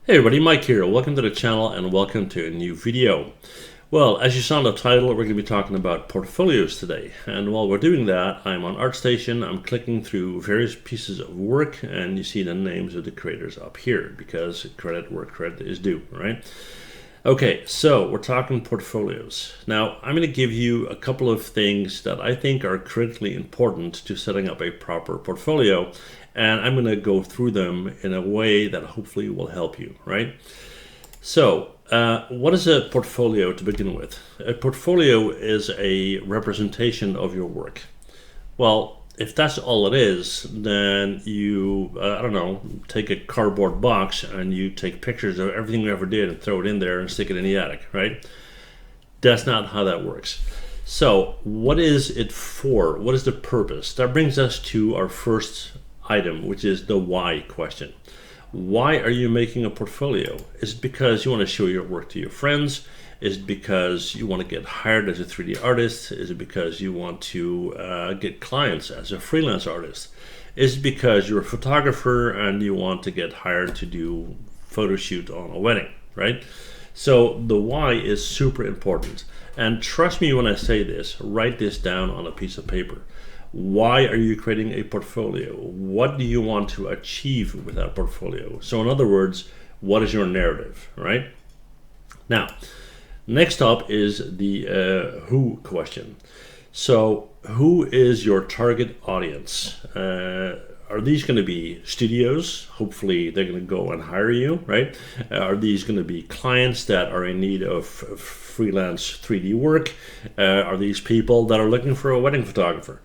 Hey everybody, Mike here. Welcome to the channel and welcome to a new video. Well, as you saw in the title, we're going to be talking about portfolios today. And while we're doing that, I'm on ArtStation. I'm clicking through various pieces of work and you see the names of the creators up here because credit where credit is due, right? Okay, so we're talking portfolios. Now, I'm going to give you a couple of things that I think are critically important to setting up a proper portfolio, and I'm going to go through them in a way that hopefully will help you, right? So, what is a portfolio to begin with? A portfolio is a representation of your work. Well, if that's all it is, then you, I don't know, take a cardboard box and you take pictures of everything you ever did and throw it in there and stick it in the attic, right? That's not how that works. So, what is it for? What is the purpose? That brings us to our first item, which is the why question. Why are you making a portfolio? Is it because you want to show your work to your friends? Is it because you want to get hired as a 3D artist? Is it because you want to get clients as a freelance artist? Is it because you're a photographer and you want to get hired to do photo shoot on a wedding, right? So the why is super important. And trust me when I say this, write this down on a piece of paper. Why are you creating a portfolio? What do you want to achieve with that portfolio? So in other words, what is your narrative, right? Now, next up is the who question. So who is your target audience? Are these going to be studios? Hopefully they're going to go and hire you, right? Are these going to be clients that are in need of freelance 3D work? Are these people that are looking for a wedding photographer?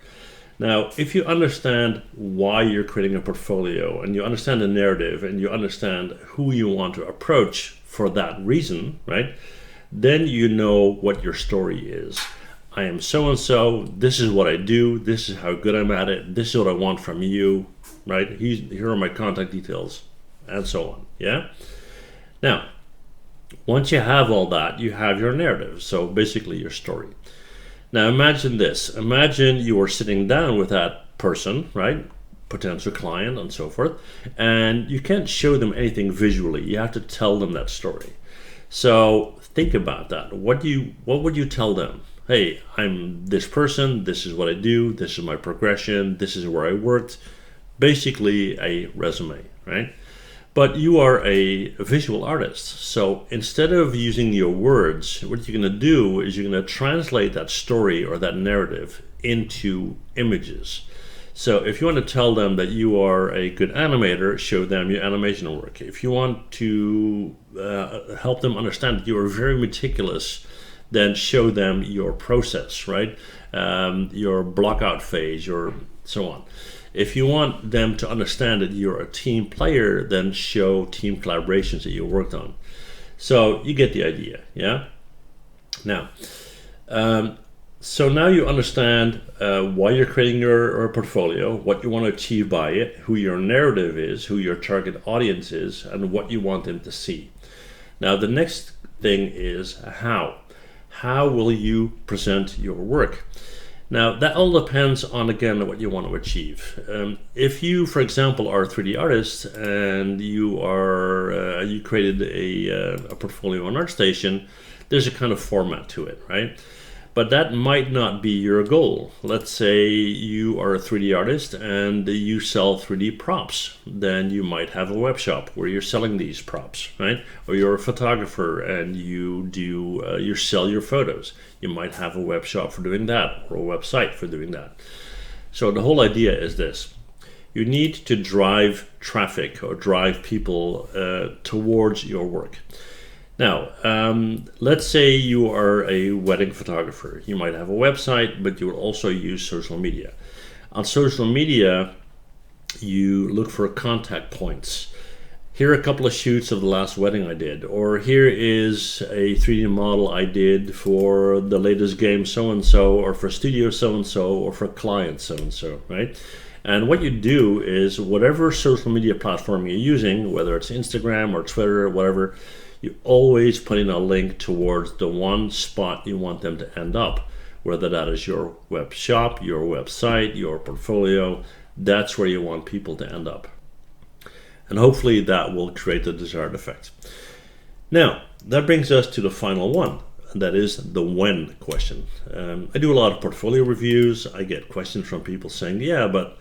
Now, if you understand why you're creating a portfolio and you understand the narrative and you understand who you want to approach for that reason, right? Then you know what your story is. I am so-and-so, this is what I do, this is how good I'm at it, this is what I want from you, right? Here are my contact details, and so on, yeah? Now, once you have all that, you have your narrative, so basically your story. Now imagine this, imagine you are sitting down with that person, right? Potential client and so forth, and you can't show them anything visually, you have to tell them that story. So think about that. What would you tell them? Hey, I'm this person, this is what I do, this is my progression, this is where I worked. Basically a resume, right? But you are a visual artist. So instead of using your words, what you're going to do is you're going to translate that story or that narrative into images. So if you want to tell them that you are a good animator, show them your animation work. If you want to help them understand that you are very meticulous, then show them your process, right? Your block out phase, your so on. If you want them to understand that you're a team player, then show team collaborations that you worked on. So you get the idea, yeah? Now, so now you understand why you're creating your portfolio, what you want to achieve by it, who your narrative is, who your target audience is, and what you want them to see. Now, the next thing is how. How will you present your work? Now, that all depends on, again, what you want to achieve. If you, for example, are a 3D artist and you created a portfolio on ArtStation, there's a kind of format to it, right? But that might not be your goal. Let's say you are a 3D artist and you sell 3D props. Then you might have a web shop where you're selling these props, right? Or you're a photographer and you sell your photos. You might have a web shop for doing that or a website for doing that. So the whole idea is this. You need to drive traffic or drive people towards your work. Now, let's say you are a wedding photographer. You might have a website, but you will also use social media. On social media, you look for contact points. Here are a couple of shoots of the last wedding I did, or here is a 3D model I did for the latest game so-and-so, or for studio so-and-so, or for client so-and-so, right? And what you do is whatever social media platform you're using, whether it's Instagram or Twitter or whatever, you always put in a link towards the one spot you want them to end up, whether that is your web shop, your website, your portfolio. That's where you want people to end up. And hopefully that will create the desired effect. Now, that brings us to the final one, and that is the when question. I do a lot of portfolio reviews. I get questions from people saying, yeah, but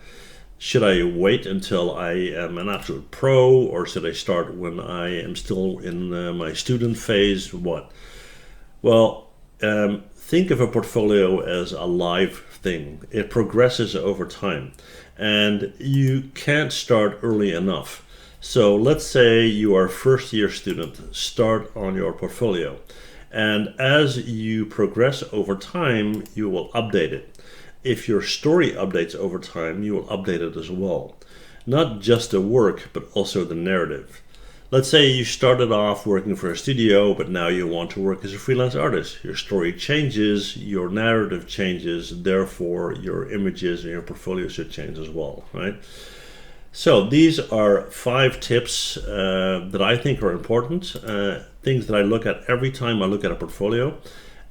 should I wait until I am an absolute pro, or should I start when I am still in my student phase? What? Well, think of a portfolio as a live thing. It progresses over time, and you can't start early enough. So let's say you are a first-year student, start on your portfolio. And as you progress over time, you will update it. If your story updates over time, you will update it as well. Not just the work, but also the narrative. Let's say you started off working for a studio, but now you want to work as a freelance artist. Your story changes, your narrative changes, therefore your images and your portfolio should change as well, right? So these are 5 tips that I think are important, things that I look at every time I look at a portfolio,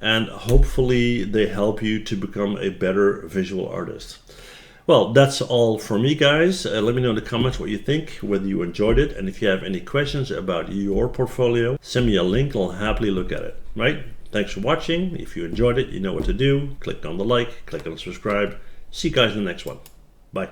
and hopefully they help you to become a better visual artist. Well, that's all for me, guys. Let me know in the comments what you think, whether you enjoyed it, and if you have any questions about your portfolio, send me a link, I'll happily look at it, right? Thanks for watching. If you enjoyed it, you know what to do. Click on the like, click on subscribe. See you guys in the next one. Bye.